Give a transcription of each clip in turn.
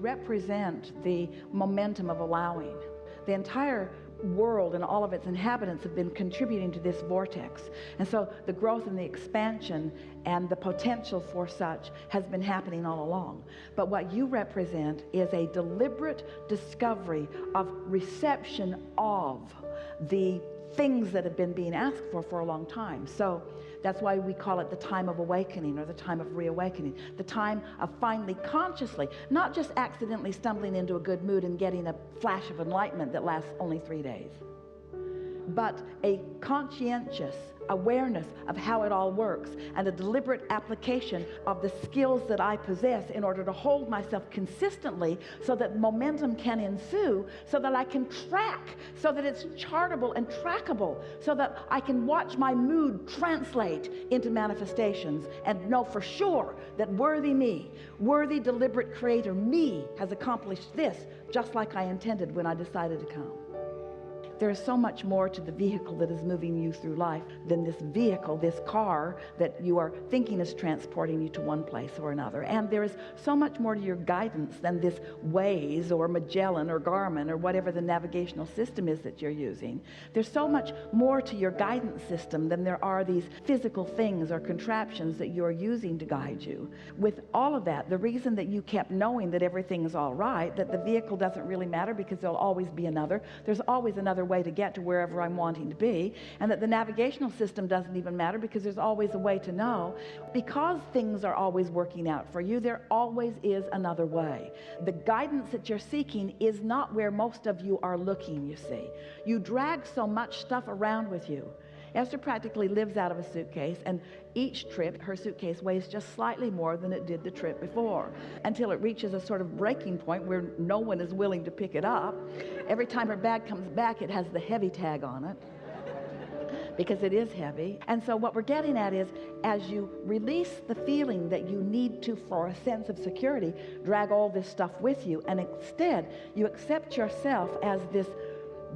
represent the momentum of allowing. The entire world and all of its inhabitants have been contributing to this vortex. And so the growth and the expansion and the potential for such has been happening all along. But what you represent is a deliberate discovery of reception of the things that have been being asked for a long time. So that's why we call it the time of awakening, or the time of reawakening, the time of finally consciously, not just accidentally stumbling into a good mood and getting a flash of enlightenment that lasts only 3 days, but a conscientious awareness of how it all works, and a deliberate application of the skills that I possess in order to hold myself consistently so that momentum can ensue, so that I can track, so that it's chartable and trackable, so that I can watch my mood translate into manifestations and know for sure that worthy me, worthy deliberate creator me, has accomplished this just like I intended when I decided to come. There is so much more to the vehicle that is moving you through life than this vehicle, this car that you are thinking is transporting you to one place or another. And there is so much more to your guidance than this Waze or Magellan or Garmin or whatever the navigational system is that you're using. There's so much more to your guidance system than there are these physical things or contraptions that you're using to guide you. With all of that, the reason that you kept knowing that everything's all right, that the vehicle doesn't really matter because there'll always be another, there's always another way to get to wherever I'm wanting to be, and that the navigational system doesn't even matter because there's always a way to know. Because things are always working out for you, there always is another way. The guidance that you're seeking is not where most of you are looking, you see. You drag so much stuff around with you. Esther practically lives out of a suitcase, and each trip her suitcase weighs just slightly more than it did the trip before, until it reaches a sort of breaking point where no one is willing to pick it up. Every time her bag comes back, it has the heavy tag on it because it is heavy. And so what we're getting at is, as you release the feeling that you need to, for a sense of security, drag all this stuff with you, and instead you accept yourself as this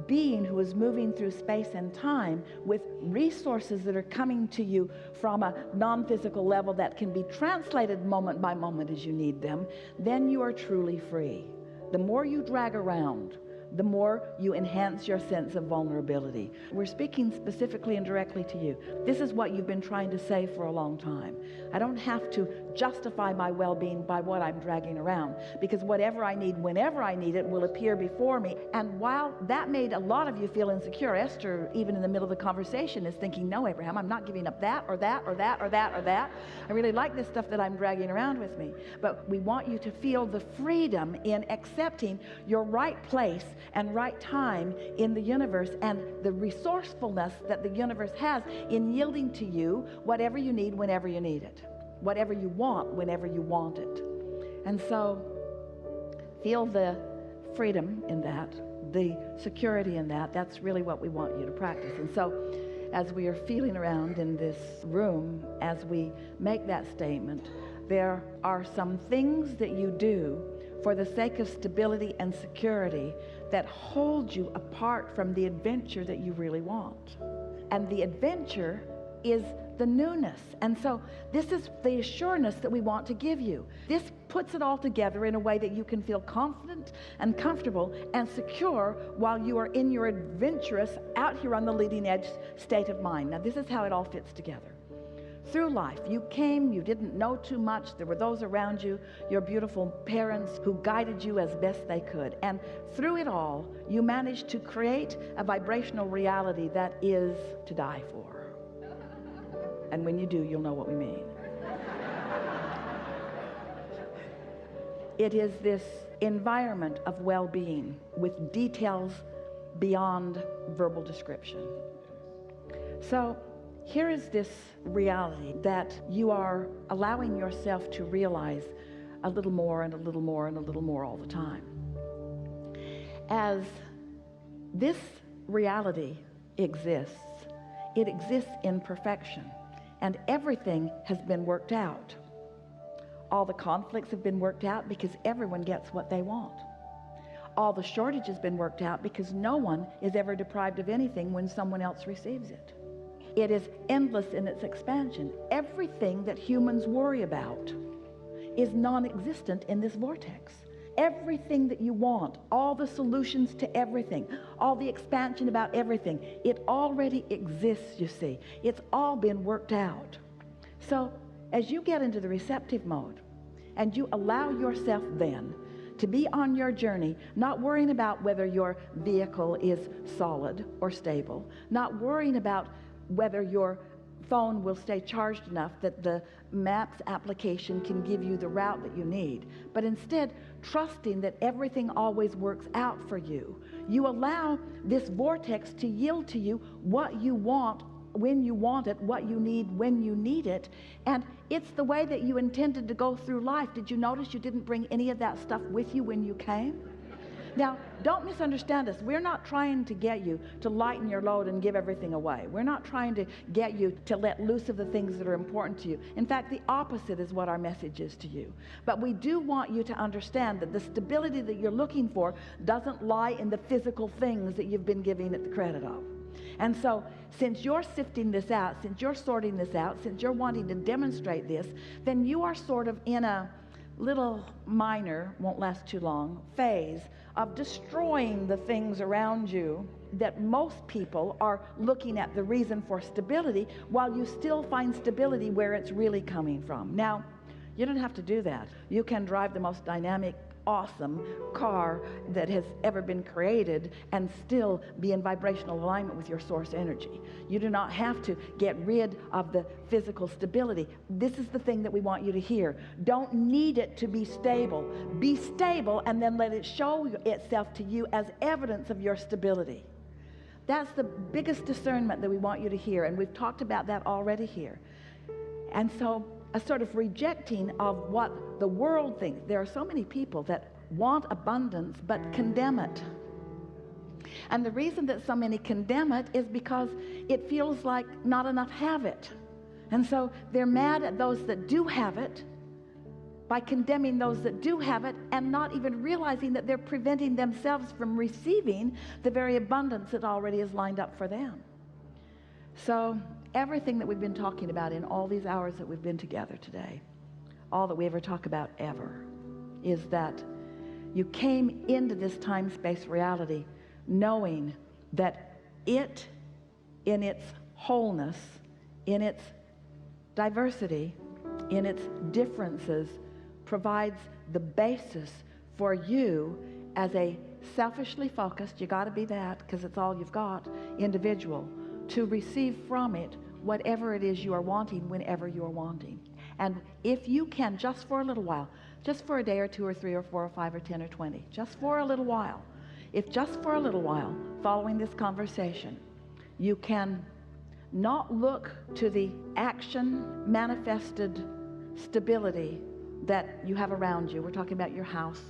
being who is moving through space and time with resources that are coming to you from a non-physical level that can be translated moment by moment as you need them, then you are truly free. The more you drag around, the more you enhance your sense of vulnerability. We're speaking specifically and directly to you. This is what you've been trying to say for a long time. I don't have to justify my well-being by what I'm dragging around, because whatever I need, whenever I need it, will appear before me. And while that made a lot of you feel insecure, Esther, even in the middle of the conversation, is thinking, no, Abraham, I'm not giving up that or that or that or that or that. I really like this stuff that I'm dragging around with me. But we want you to feel the freedom in accepting your right place and right time in the universe, and the resourcefulness that the universe has in yielding to you whatever you need whenever you need it, whatever you want whenever you want it. And so feel the freedom in that, the security in that. That's really what we want you to practice. And so as we are feeling around in this room, as we make that statement, there are some things that you do for the sake of stability and security that hold you apart from the adventure that you really want. And the adventure is the newness. And so this is the assurance that we want to give you. This puts it all together in a way that you can feel confident and comfortable and secure while you are in your adventurous, out here on the leading edge state of mind. Now, this is how it all fits together. Through life, you came, you didn't know too much. There were those around you, your beautiful parents, who guided you as best they could. And through it all, you managed to create a vibrational reality that is to die for. And when you do, you'll know what we mean. It is this environment of well-being with details beyond verbal description. So here is this reality that you are allowing yourself to realize a little more and a little more and a little more all the time. As this reality exists, it exists in perfection, and everything has been worked out. All the conflicts have been worked out because everyone gets what they want. All the shortage has been worked out because no one is ever deprived of anything when someone else receives it. It is endless in its expansion. Everything that humans worry about is non-existent in this vortex. everything that you want, all the solutions to everything, all the expansion about everything, it already exists, you see. It's all been worked out. So as you get into the receptive mode and you allow yourself then to be on your journey, not worrying about whether your vehicle is solid or stable, not worrying about whether your phone will stay charged enough that the maps application can give you the route that you need, but instead trusting that everything always works out for you. You allow this vortex to yield to you what you want when you want it, what you need when you need it, and it's the way that you intended to go through life. Did you notice you didn't bring any of that stuff with you when you came? Now, don't misunderstand us. We're not trying to get you to lighten your load and give everything away. We're not trying to get you to let loose of the things that are important to you. In fact, the opposite is what our message is to you. But we do want you to understand that the stability that you're looking for doesn't lie in the physical things that you've been giving it the credit of. And so, since you're sifting this out, since you're sorting this out, since you're wanting to demonstrate this, then you are sort of in a little minor, won't last too long, phase of destroying the things around you that most people are looking at the reason for stability, while you still find stability where it's really coming from. Now, you don't have to do that. You can drive the most dynamic, awesome car that has ever been created and still be in vibrational alignment with your source energy. You do not have to get rid of the physical stability. This is the thing that we want you to hear. Don't need it to be stable. Be stable and then let it show itself to you as evidence of your stability. That's the biggest discernment that we want you to hear, and we've talked about that already here. And so a sort of rejecting of what the world thinks. There are so many people that want abundance but condemn it. And the reason that so many condemn it is because it feels like not enough have it. And so they're mad at those that do have it by condemning those that do have it, and not even realizing that they're preventing themselves from receiving the very abundance that already is lined up for them. So everything that we've been talking about in all these hours that we've been together today, all that we ever talk about ever, is that you came into this time-space reality knowing that it, in its wholeness, in its diversity, in its differences, provides the basis for you as a selfishly focused, you got to be that because it's all you've got, individual, to receive from it whatever it is you are wanting whenever you are wanting. And if you can, just for a little while, just for a day or two or three or four or five or 10 or 20, just for a little while, if just for a little while following this conversation, you can not look to the action manifested stability that you have around you. We're talking about your house,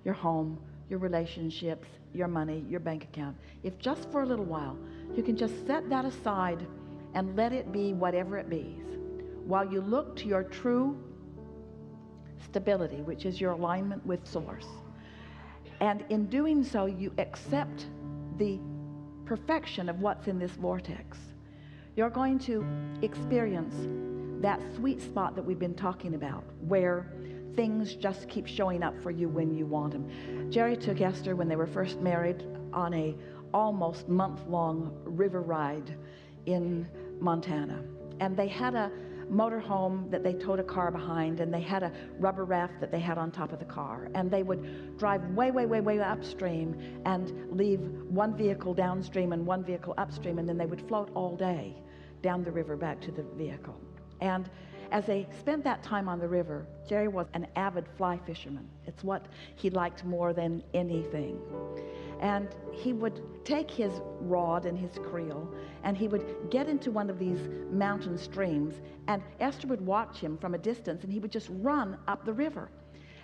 your home, your relationships, your money, your bank account. If just for a little while you can just set that aside and let it be whatever it be, while you look to your true stability, which is your alignment with source. And in doing so, you accept the perfection of what's in this vortex. You're going to experience that sweet spot that we've been talking about, where things just keep showing up for you when you want them. Jerry took Esther when they were first married on a almost month-long river ride in Montana. And they had a motorhome that they towed a car behind, and they had a rubber raft that they had on top of the car. And they would drive way, way, way, way upstream and leave one vehicle downstream and one vehicle upstream, and then they would float all day down the river back to the vehicle. And as they spent that time on the river, Jerry was an avid fly fisherman. It's what he liked more than anything. And he would take his rod and his creel, and he would get into one of these mountain streams, and Esther would watch him from a distance, and he would just run up the river.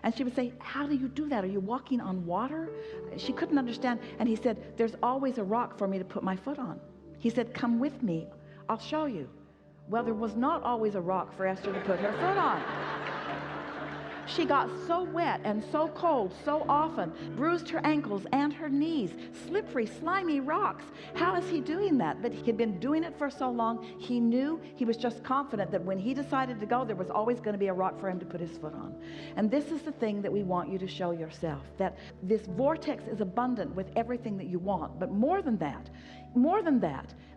And she would say, "How do you do that? Are you walking on water?" She couldn't understand. And he said, "There's always a rock for me to put my foot on." He said, "Come with me. I'll show you." Well, there was not always a rock for Esther to put her foot on. She got so wet and so cold so often, bruised her ankles and her knees, slippery, slimy rocks. How is he doing that? But he'd been doing it for so long, he knew, he was just confident that when he decided to go, there was always going to be a rock for him to put his foot on. And this is the thing that we want you to show yourself, that this vortex is abundant with everything that you want. But more than that,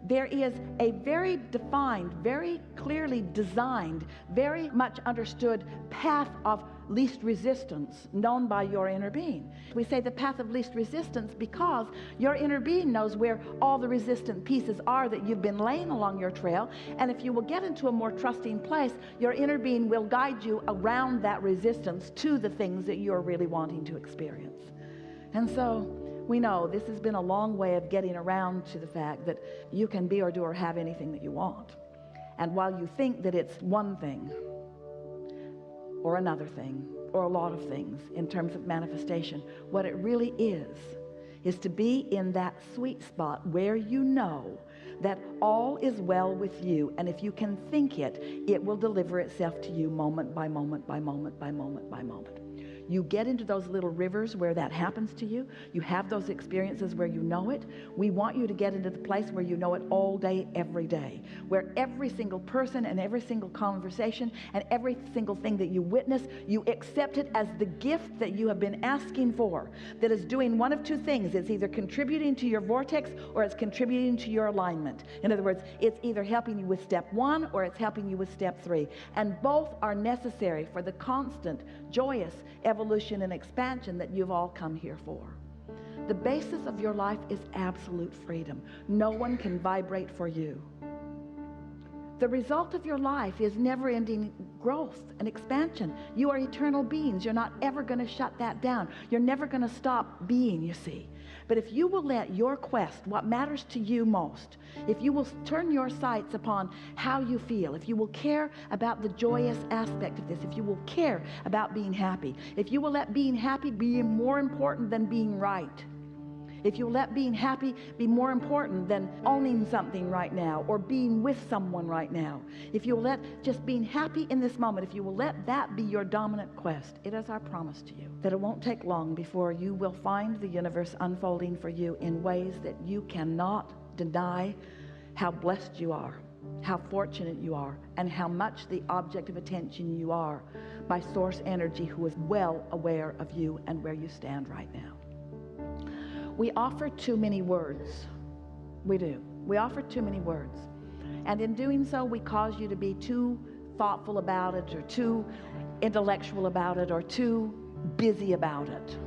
there is a very defined, very clearly designed, very much understood path of least resistance known by your inner being. We say the path of least resistance because your inner being knows where all the resistant pieces are that you've been laying along your trail. And if you will get into a more trusting place, your inner being will guide you around that resistance to the things that you're really wanting to experience. And so we know this has been a long way of getting around to the fact that you can be or do or have anything that you want. And while you think that it's one thing or another thing or a lot of things in terms of manifestation, what it really is to be in that sweet spot where you know that all is well with you. And if you can think it, it will deliver itself to you moment by moment by moment by moment by moment. You get into those little rivers where that happens to you. You have those experiences where you know it. We want you to get into the place where you know it all day, every day, where every single person and every single conversation and every single thing that you witness, you accept it as the gift that you have been asking for, that is doing one of two things. It's either contributing to your vortex or it's contributing to your alignment. In other words, it's either helping you with step 1 or it's helping you with step 3. And both are necessary for the constant, joyous evolution and expansion that you've all come here for. The basis of your life is absolute freedom. No one can vibrate for you. The result of your life is never-ending growth and expansion. You are eternal beings. You're not ever going to shut that down. You're never going to stop being, you see. But if you will let your quest, what matters to you most, if you will turn your sights upon how you feel, if you will care about the joyous aspect of this, if you will care about being happy, if you will let being happy be more important than being right, if you let being happy be more important than owning something right now or being with someone right now, if you will let just being happy in this moment, if you will let that be your dominant quest, it is our promise to you that it won't take long before you will find the universe unfolding for you in ways that you cannot deny how blessed you are, how fortunate you are, and how much the object of attention you are by source energy who is well aware of you and where you stand right now. We offer too many words. We do. We offer too many words. And in doing so, we cause you to be too thoughtful about it or too intellectual about it or too busy about it.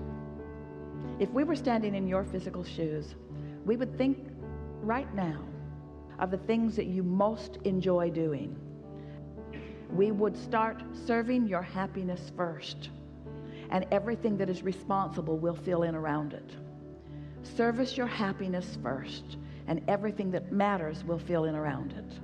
If we were standing in your physical shoes, we would think right now of the things that you most enjoy doing. We would start serving your happiness first, and everything that is responsible will fill in around it. Service your happiness first, and everything that matters will fill in around it.